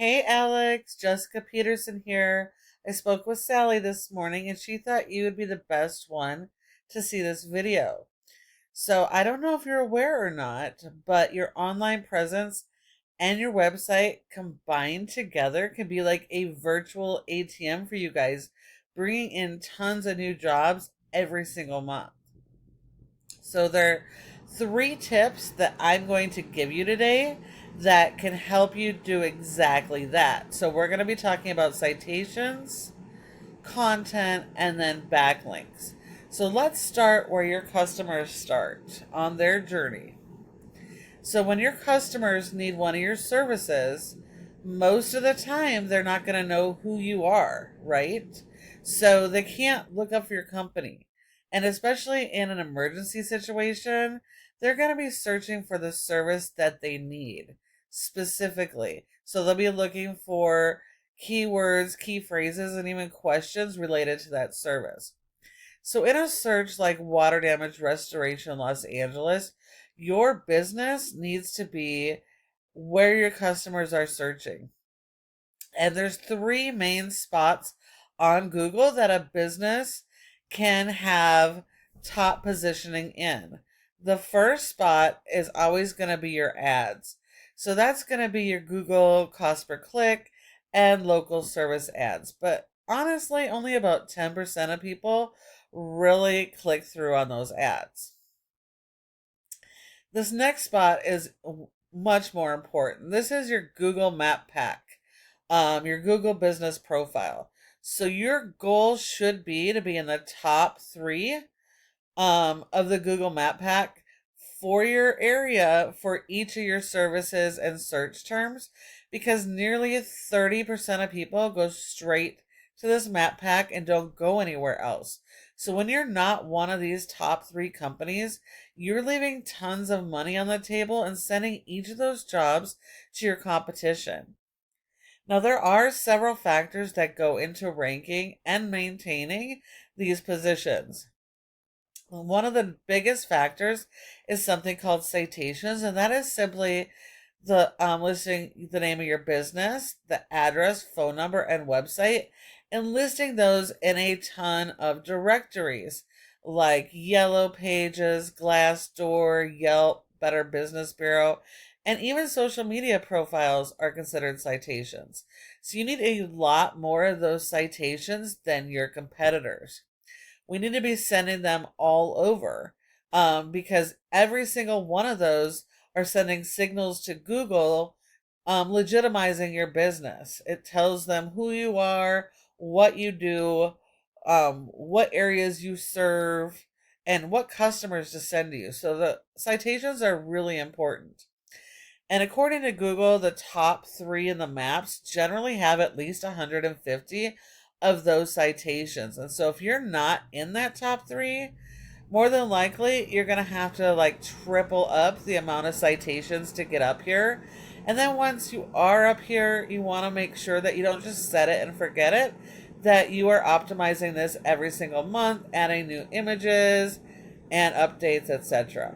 Hey Alex, Jessica Peterson here. I spoke with Sally this morning and she thought you would be the best one to see this video. So I don't know if you're aware or not, but your online presence and your website combined together can be like a virtual ATM for you guys, bringing in tons of new jobs every single month. So there are three tips that I'm going to give you today that can help you do exactly that. So we're going to be talking about citations, content, and then backlinks. So let's start where your customers start on their journey. So when your customers need one of your services, most of the time they're not going to know who you are, right? So they can't look up your company. And especially in an emergency situation, they're going to be searching for the service that they need specifically. So they'll be looking for keywords, key phrases, and even questions related to that service. So in a search like water damage restoration Los Angeles, your business needs to be where your customers are searching. And there's three main spots on Google that a business can have top positioning in. The first spot is always going to be your ads. So that's going to be your Google cost per click and local service ads. But honestly, only about 10% of people really click through on those ads. This next spot is much more important. This is your Google Map Pack, your Google Business Profile. So your goal should be to be in the top three of the Google Map Pack for your area for each of your services and search terms, because nearly 30% of people go straight to this map pack and don't go anywhere else. So when you're not one of these top three companies, you're leaving tons of money on the table and sending each of those jobs to your competition. Now, there are several factors that go into ranking and maintaining these positions. One of the biggest factors is something called citations, and that is simply the listing the name of your business, the address, phone number, and website, and listing those in a ton of directories like Yellow Pages, Glassdoor, Yelp, Better Business Bureau, and even social media profiles are considered citations. So you need a lot more of those citations than your competitors. We need to be sending them all over, because every single one of those are sending signals to Google, legitimizing your business. It tells them who you are, what you do, what areas you serve, and what customers to send to you. So the citations are really important. And according to Google, the top three in the maps generally have at least 150 of those citations. And so if you're not in that top three, more than likely you're going to have to like triple up the amount of citations to get up here. And then once you are up here, you want to make sure that you don't just set it and forget it, that you are optimizing this every single month, adding new images and updates, etc.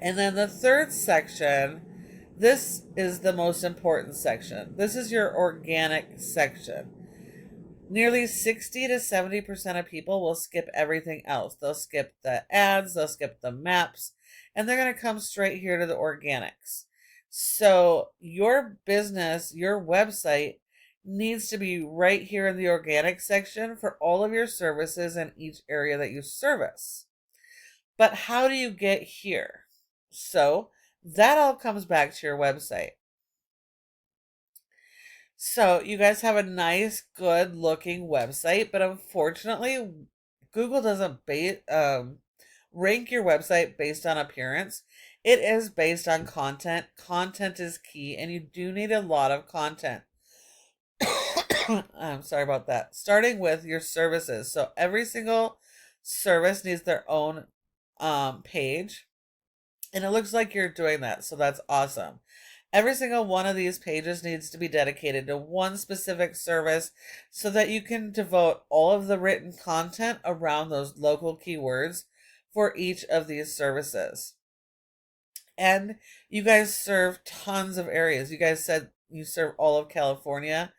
And then the third section, this is the most important section. This is your organic section. Nearly 60 to 70% of people will skip everything else. They'll skip the ads, they'll skip the maps, and they're going to come straight here to the organics. So your business, your website needs to be right here in the organic section for all of your services in each area that you service. But how do you get here? So that all comes back to your website. So you guys have a nice, good looking website, but unfortunately, Google doesn't rank your website based on appearance. It is based on content. Content is key, and you do need a lot of content. I'm sorry about that. Starting with your services. So every single service needs their own page, and it looks like you're doing that. So that's awesome. Every single one of these pages needs to be dedicated to one specific service so that you can devote all of the written content around those local keywords for each of these services. And you guys serve tons of areas. You guys said you serve all of California,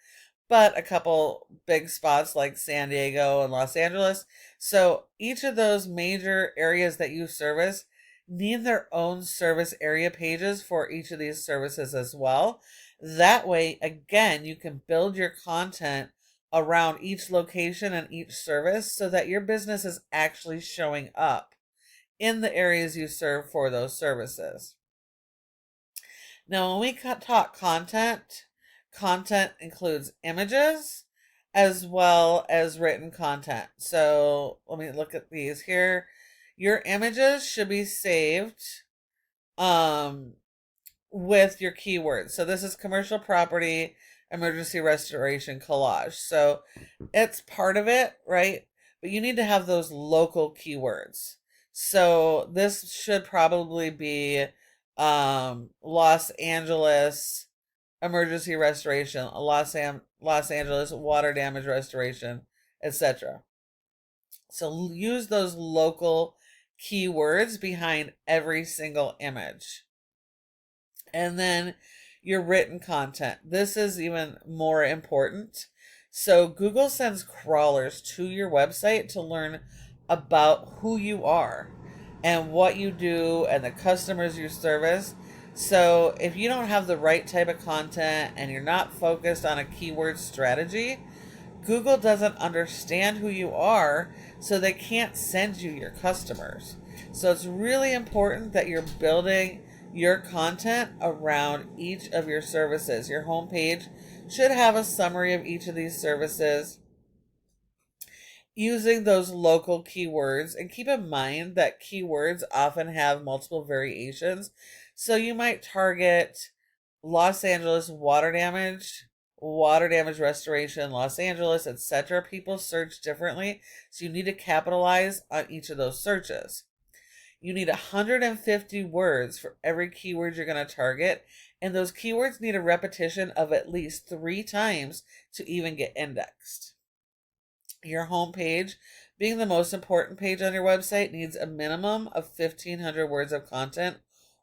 but a couple big spots like San Diego and Los Angeles. So each of those major areas that you service need their own service area pages for each of these services as well. That way, again, you can build your content around each location and each service so that your business is actually showing up in the areas you serve for those services. Now, when we talk content, content includes images as well as written content. So let me look at these here. Your images should be saved with your keywords. So this is commercial property, emergency restoration, collage. So it's part of it, right? But you need to have those local keywords. So this should probably be Los Angeles emergency restoration, Los Angeles water damage restoration, etc. So use those local keywords behind every single image. And then your written content. This is even more important. So Google sends crawlers to your website to learn about who you are and what you do and the customers you service. So if you don't have the right type of content and you're not focused on a keyword strategy, Google doesn't understand who you are, so they can't send you your customers. So it's really important that you're building your content around each of your services. Your homepage should have a summary of each of these services using those local keywords. And keep in mind that keywords often have multiple variations. So you might target Los Angeles water damage restoration, Los Angeles, etc. People search differently, so you need to capitalize on each of those searches. You need 150 words for every keyword you're going to target, and those keywords need a repetition of at least 3 times to even get indexed. Your homepage, being the most important page on your website, needs a minimum of 1,500 words of content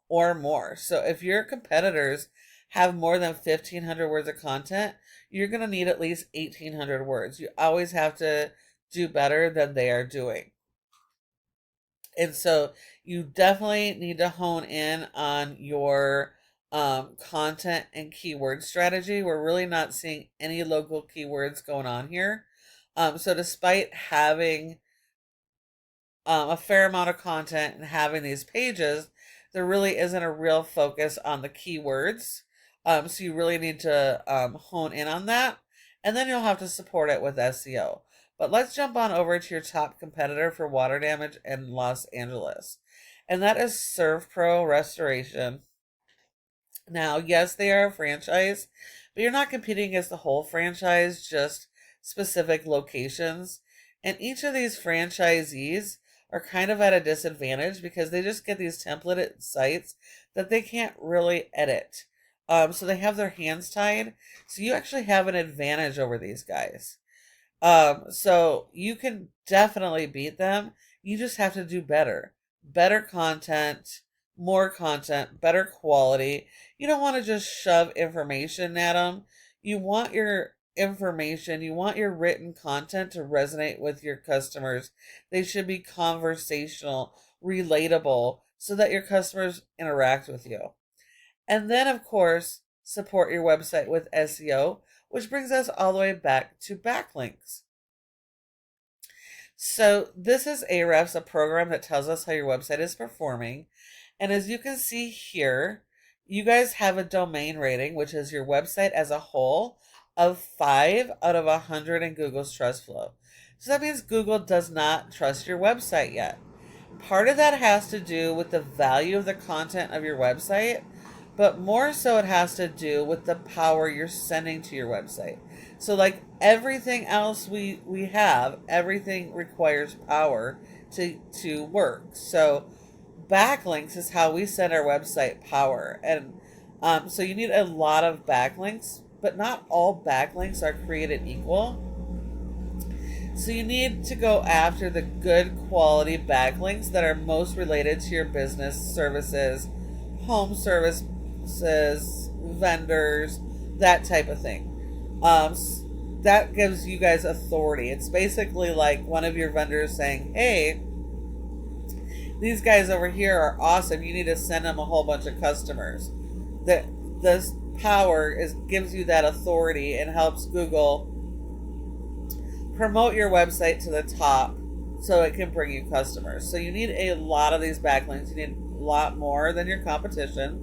or more. So if your competitors have more than 1,500 words of content, you're going to need at least 1,800 words. You always have to do better than they are doing. And so you definitely need to hone in on your content and keyword strategy. We're really not seeing any local keywords going on here. So despite having a fair amount of content and having these pages, there really isn't a real focus on the keywords. So you really need to hone in on that. And then you'll have to support it with SEO. But let's jump on over to your top competitor for water damage in Los Angeles. And that is ServPro Restoration. Now, yes, they are a franchise, but you're not competing against the whole franchise, just specific locations. And each of these franchisees are kind of at a disadvantage because they just get these templated sites that they can't really edit. So they have their hands tied. So you actually have an advantage over these guys. So you can definitely beat them. You just have to do better. Better content, more content, better quality. You don't want to just shove information at them. You want your information, you want your written content to resonate with your customers. They should be conversational, relatable, so that your customers interact with you. And then, of course, support your website with SEO, which brings us all the way back to backlinks. So this is Ahrefs, a program that tells us how your website is performing. And as you can see here, you guys have a domain rating, which is your website as a whole, of 5 out of 100 in Google's Trust Flow. So that means Google does not trust your website yet. Part of that has to do with the value of the content of your website, but more so it has to do with the power you're sending to your website. So like everything else we have, everything requires power to work. So backlinks is how we send our website power. And so you need a lot of backlinks, but not all backlinks are created equal. So you need to go after the good quality backlinks that are most related to your business, services, home services, vendors, that type of thing. That gives you guys authority. It's basically like one of your vendors saying, hey, these guys over here are awesome. You need to send them a whole bunch of customers. That this power gives you that authority and helps Google promote your website to the top so it can bring you customers. So you need a lot of these backlinks. You need a lot more than your competition,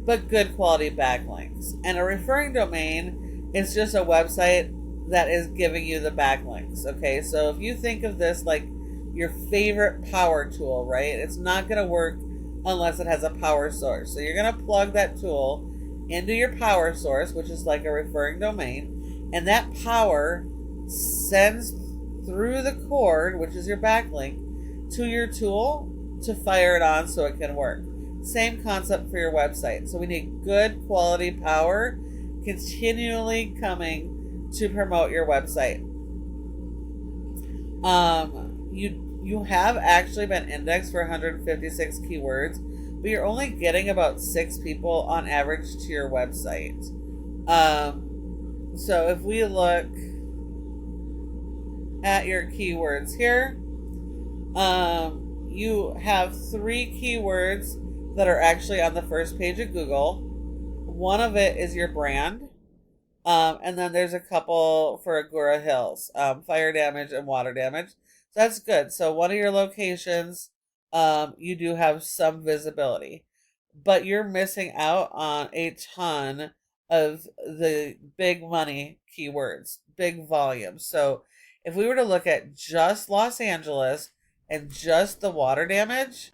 but good quality backlinks. And a referring domain is just a website that is giving you the backlinks. Okay, so if you think of this like your favorite power tool, right? It's not going to work unless it has a power source. So you're going to plug that tool into your power source, which is like a referring domain, and that power sends through the cord, which is your backlink, to your tool to fire it on so it can work. Same concept for your website. So we need good quality power continually coming to promote your website. You have actually been indexed for 156 keywords, but you're only getting about 6 people on average to your website. So if we look at your keywords here, you have 3 keywords that are actually on the first page of Google. One of it is your brand. And then there's a couple for Agora Hills, fire damage and water damage. So that's good. So one of your locations, you do have some visibility, but you're missing out on a ton of the big money keywords, big volume. So if we were to look at just Los Angeles and just the water damage,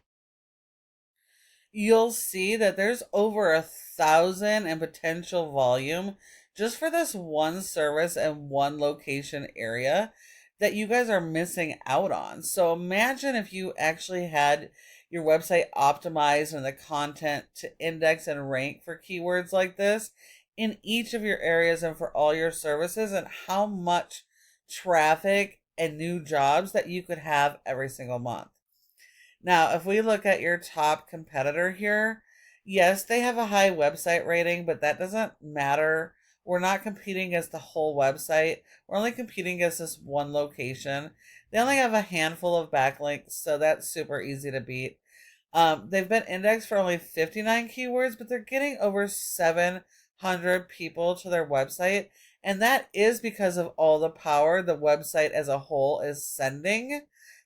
you'll see that there's over 1,000 in potential volume just for this one service and one location area that you guys are missing out on. So imagine if you actually had your website optimized and the content to index and rank for keywords like this in each of your areas and for all your services, and how much traffic and new jobs that you could have every single month. Now, if we look at your top competitor here, yes, they have a high website rating, but that doesn't matter. We're not competing against the whole website. We're only competing against this one location. They only have a handful of backlinks, so that's super easy to beat. They've been indexed for only 59 keywords, but they're getting over 700 people to their website. And that is because of all the power the website as a whole is sending,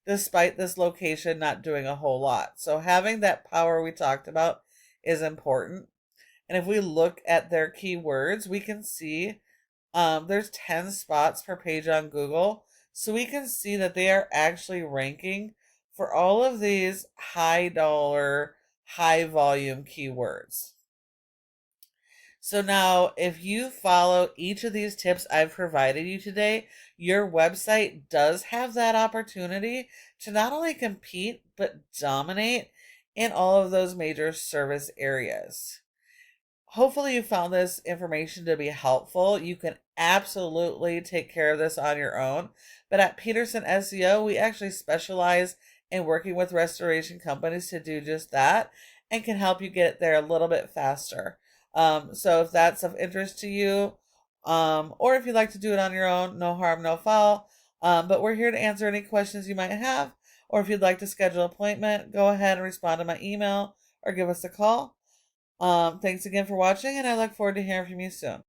despite this location not doing a whole lot. So having that power we talked about is important. And if we look at their keywords, we can see there's 10 spots per page on Google. So we can see that they are actually ranking for all of these high dollar, high volume keywords. So now if you follow each of these tips I've provided you today, your website does have that opportunity to not only compete, but dominate in all of those major service areas. Hopefully you found this information to be helpful. You can absolutely take care of this on your own. But at Peterson SEO, we actually specialize in working with restoration companies to do just that and can help you get there a little bit faster. So if that's of interest to you, or if you'd like to do it on your own, no harm, no foul. But we're here to answer any questions you might have. Or if you'd like to schedule an appointment, go ahead and respond to my email or give us a call. Thanks again for watching, and I look forward to hearing from you soon.